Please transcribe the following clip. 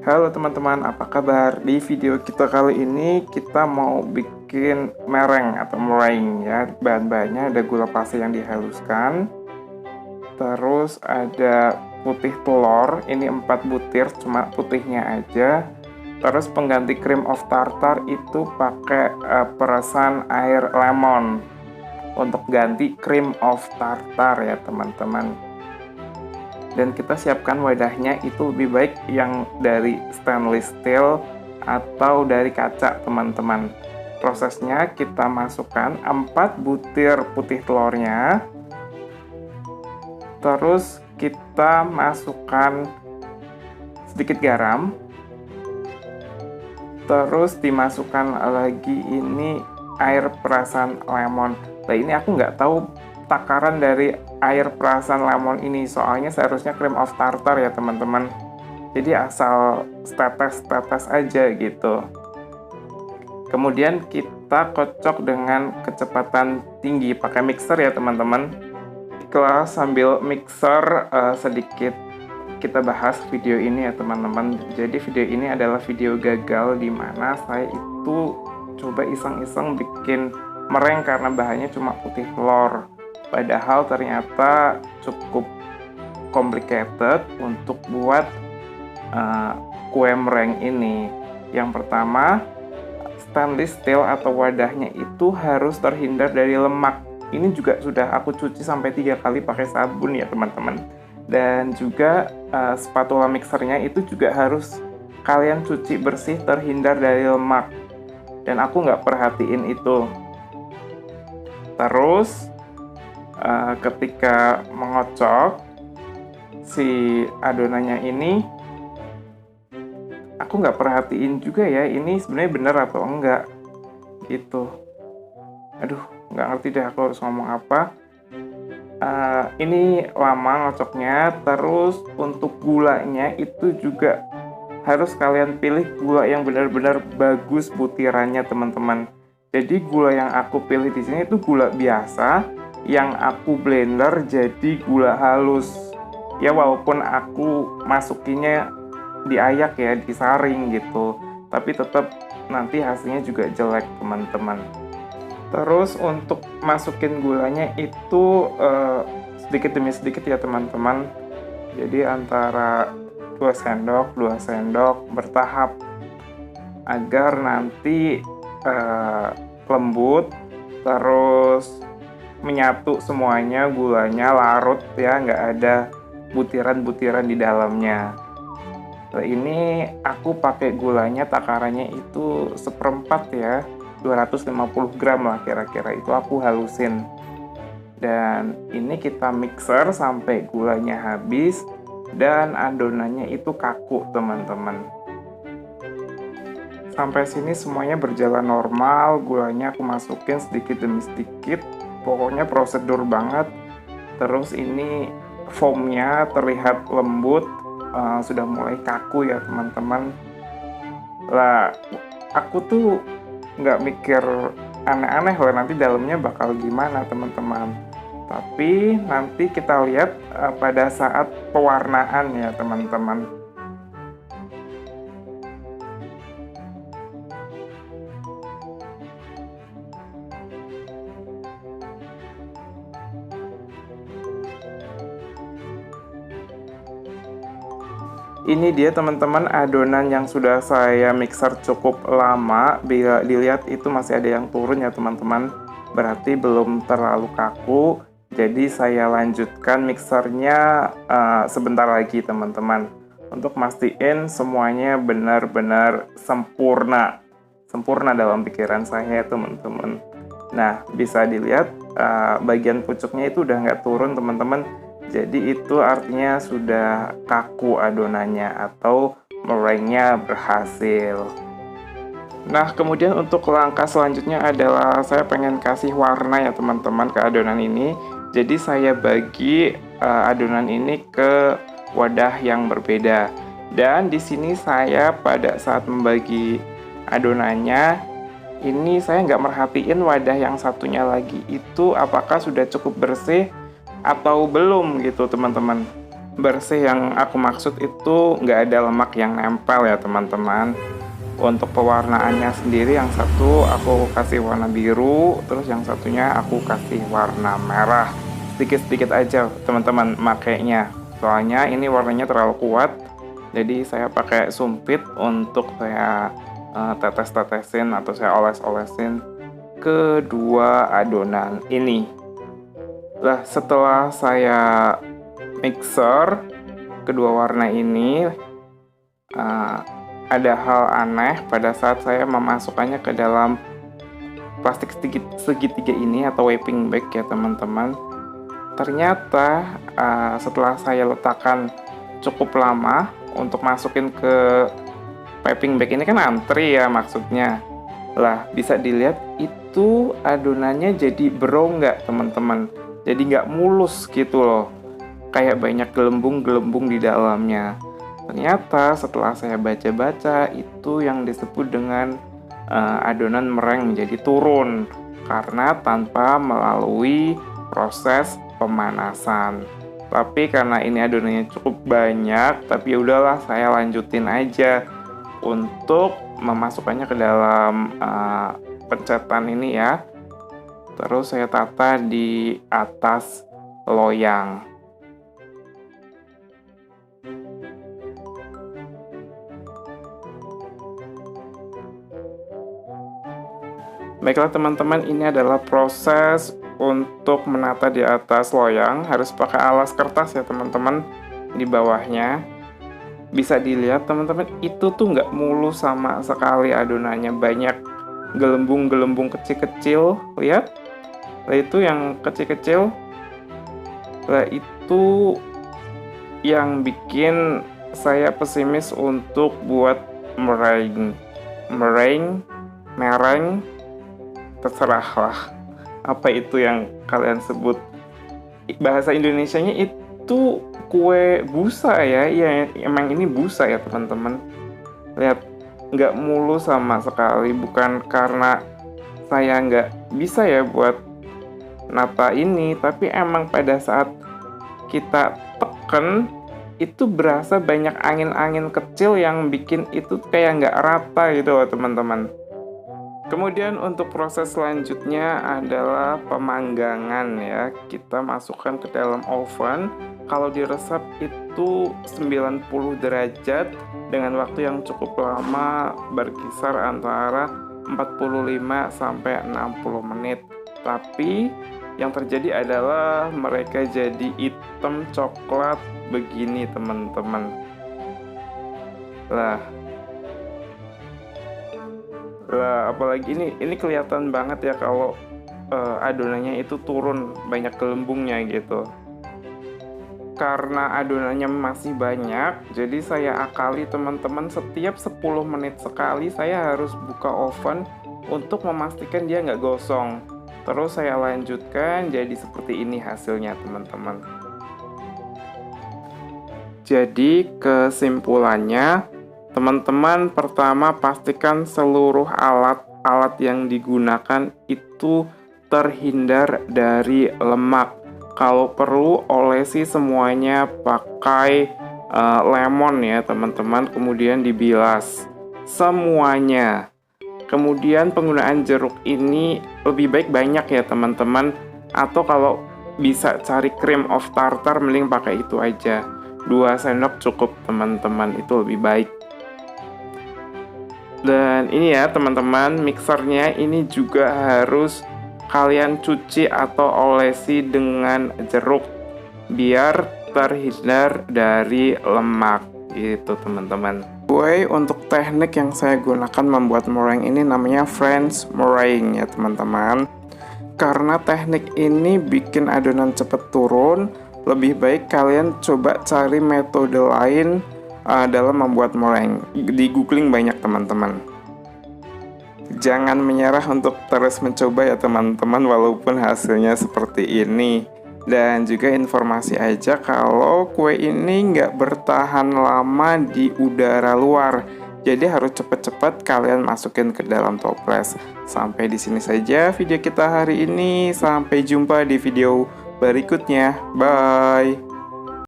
Halo teman-teman, apa kabar? Di video kita kali ini kita mau bikin mereng atau meringue ya. Bahan-bahannya ada gula pasir yang dihaluskan, terus ada putih telur, ini 4 butir, cuma putihnya aja. Terus pengganti cream of tartar itu pakai perasan air lemon untuk ganti cream of tartar ya teman-teman. Dan kita siapkan wadahnya itu lebih baik yang dari stainless steel atau dari kaca teman-teman. Prosesnya kita masukkan 4 butir putih telurnya, terus kita masukkan sedikit garam, terus dimasukkan lagi ini air perasan lemon. Nah ini aku nggak tahu takaran dari air perasan lemon ini, soalnya seharusnya cream of tartar ya teman-teman, jadi asal tetes-tetes aja gitu. Kemudian kita kocok dengan kecepatan tinggi pakai mixer ya teman-teman. Kelas sambil mixer sedikit kita bahas video ini ya teman-teman. Jadi video ini adalah video gagal di mana saya itu coba iseng-iseng bikin mereng karena bahannya cuma putih telur. Padahal ternyata cukup complicated untuk buat kue mereng ini. Yang pertama, stainless steel atau wadahnya itu harus terhindar dari lemak. Ini juga sudah aku cuci sampai 3 kali pakai sabun ya teman-teman. Dan juga spatula mixernya itu juga harus kalian cuci bersih, terhindar dari lemak. Dan aku nggak perhatiin itu. Terus ketika mengocok si adonannya ini, aku nggak perhatiin juga ya ini sebenarnya benar atau enggak gitu. Aduh, nggak ngerti deh aku harus ngomong apa. Ini lama ngocoknya. Terus untuk gulanya itu juga harus kalian pilih gula yang benar-benar bagus butirannya teman-teman. Jadi gula yang aku pilih di sini itu gula biasa yang aku blender jadi gula halus. Ya walaupun aku masukinnya diayak ya, disaring gitu, tapi tetap nanti hasilnya juga jelek teman-teman. Terus untuk masukin gulanya itu sedikit demi sedikit ya teman-teman. Jadi antara 2 sendok bertahap agar nanti lembut, terus menyatu semuanya, gulanya larut ya, nggak ada butiran-butiran di dalamnya. Nah, ini aku pakai gulanya takarannya itu 1/4 ya, 250 gram lah kira-kira, itu aku halusin. Dan ini kita mixer sampai gulanya habis dan adonannya itu kaku teman-teman. Sampai sini semuanya berjalan normal, gulanya aku masukin sedikit demi sedikit. Pokoknya prosedur banget. Terus ini foamnya terlihat lembut, sudah mulai kaku ya teman-teman. Lah, aku tuh nggak mikir aneh-aneh lah nanti dalamnya bakal gimana teman-teman. Tapi nanti kita lihat pada saat pewarnaan ya teman-teman. Ini dia teman-teman adonan yang sudah saya mixer cukup lama. Bila dilihat itu masih ada yang turun ya teman-teman, berarti belum terlalu kaku. Jadi saya lanjutkan mixernya sebentar lagi teman-teman, untuk mastiin semuanya benar-benar sempurna dalam pikiran saya teman-teman. Nah, bisa dilihat bagian pucuknya itu udah nggak turun teman-teman. Jadi itu artinya sudah kaku adonannya atau merengnya berhasil. Nah, kemudian untuk langkah selanjutnya adalah saya pengen kasih warna ya teman-teman ke adonan ini. Jadi saya bagi adonan ini ke wadah yang berbeda. Dan di sini saya pada saat membagi adonannya, ini saya nggak merhatiin wadah yang satunya lagi itu apakah sudah cukup bersih atau belum gitu teman-teman. bersih yang aku maksud itu nggak ada lemak yang nempel ya teman-teman. Untuk pewarnaannya sendiri, yang satu aku kasih warna biru, terus yang satunya aku kasih warna merah. Sedikit-sedikit aja teman-teman makainya, soalnya ini warnanya terlalu kuat, jadi saya pakai sumpit untuk saya tetes-tetesin atau saya oles-olesin kedua adonan ini. Nah, setelah saya mixer kedua warna ini, ada hal aneh pada saat saya memasukkannya ke dalam plastik segitiga ini atau wiping bag ya teman-teman. Ternyata setelah saya letakkan cukup lama untuk masukin ke piping bag ini, kan antri ya maksudnya. Lah, bisa dilihat itu adonannya jadi berongga teman-teman. Jadi nggak mulus gitu loh. Kayak banyak gelembung-gelembung di dalamnya. Ternyata setelah saya baca-baca, itu yang disebut dengan adonan meringue menjadi turun karena tanpa melalui proses pemanasan. Tapi karena ini adonannya cukup banyak, tapi udahlah saya lanjutin aja untuk memasukkannya ke dalam pencetan ini ya. Terus saya tata di atas loyang. Baiklah teman-teman, ini adalah proses untuk menata di atas loyang. Harus pakai alas kertas ya teman-teman di bawahnya. Bisa dilihat teman-teman, itu tuh nggak mulus sama sekali adonannya. Banyak gelembung-gelembung kecil-kecil. Lihat, nah, itu yang kecil-kecil. Nah, itu yang bikin saya pesimis untuk buat meringue, mereng, terserahlah apa itu yang kalian sebut. Bahasa Indonesianya itu kue busa ya. Iya, emang ini busa ya teman-teman. Lihat, nggak mulus sama sekali. Bukan karena saya nggak bisa ya buat nata ini, tapi emang pada saat kita tekan itu berasa banyak angin-angin kecil yang bikin itu kayak nggak rata gitu loh teman-teman. Kemudian untuk proses selanjutnya adalah pemanggangan ya. Kita masukkan ke dalam oven. Kalau diresap itu 90 derajat dengan waktu yang cukup lama, berkisar antara 45 sampai 60 menit. Tapi yang terjadi adalah mereka jadi hitam coklat begini teman-teman. Lah, apalagi ini kelihatan banget ya kalau adonannya itu turun, banyak gelembungnya gitu. Karena adonannya masih banyak, jadi saya akali teman-teman, setiap 10 menit sekali saya harus buka oven untuk memastikan dia nggak gosong. Terus saya lanjutkan, jadi seperti ini hasilnya teman-teman. Jadi kesimpulannya, teman-teman, pertama pastikan seluruh alat-alat yang digunakan itu terhindar dari lemak. Kalau perlu olesi semuanya pakai lemon ya teman-teman, kemudian dibilas semuanya. Kemudian penggunaan jeruk ini lebih baik banyak ya teman-teman, atau kalau bisa cari cream of tartar mending pakai itu aja. 2 sendok cukup teman-teman, itu lebih baik. Dan ini ya teman-teman, mixernya ini juga harus kalian cuci atau olesi dengan jeruk biar terhindar dari lemak gitu teman-teman. Untuk teknik yang saya gunakan membuat meringue ini namanya French meringue ya teman-teman. Karena teknik ini bikin adonan cepet turun, lebih baik kalian coba cari metode lain dalam membuat meringue. Di googling banyak teman-teman. Jangan menyerah untuk terus mencoba ya teman-teman, walaupun hasilnya seperti ini. Dan juga informasi aja kalau kue ini nggak bertahan lama di udara luar. Jadi harus cepet-cepet kalian masukin ke dalam toples. Sampai di sini saja video kita hari ini. Sampai jumpa di video berikutnya. Bye.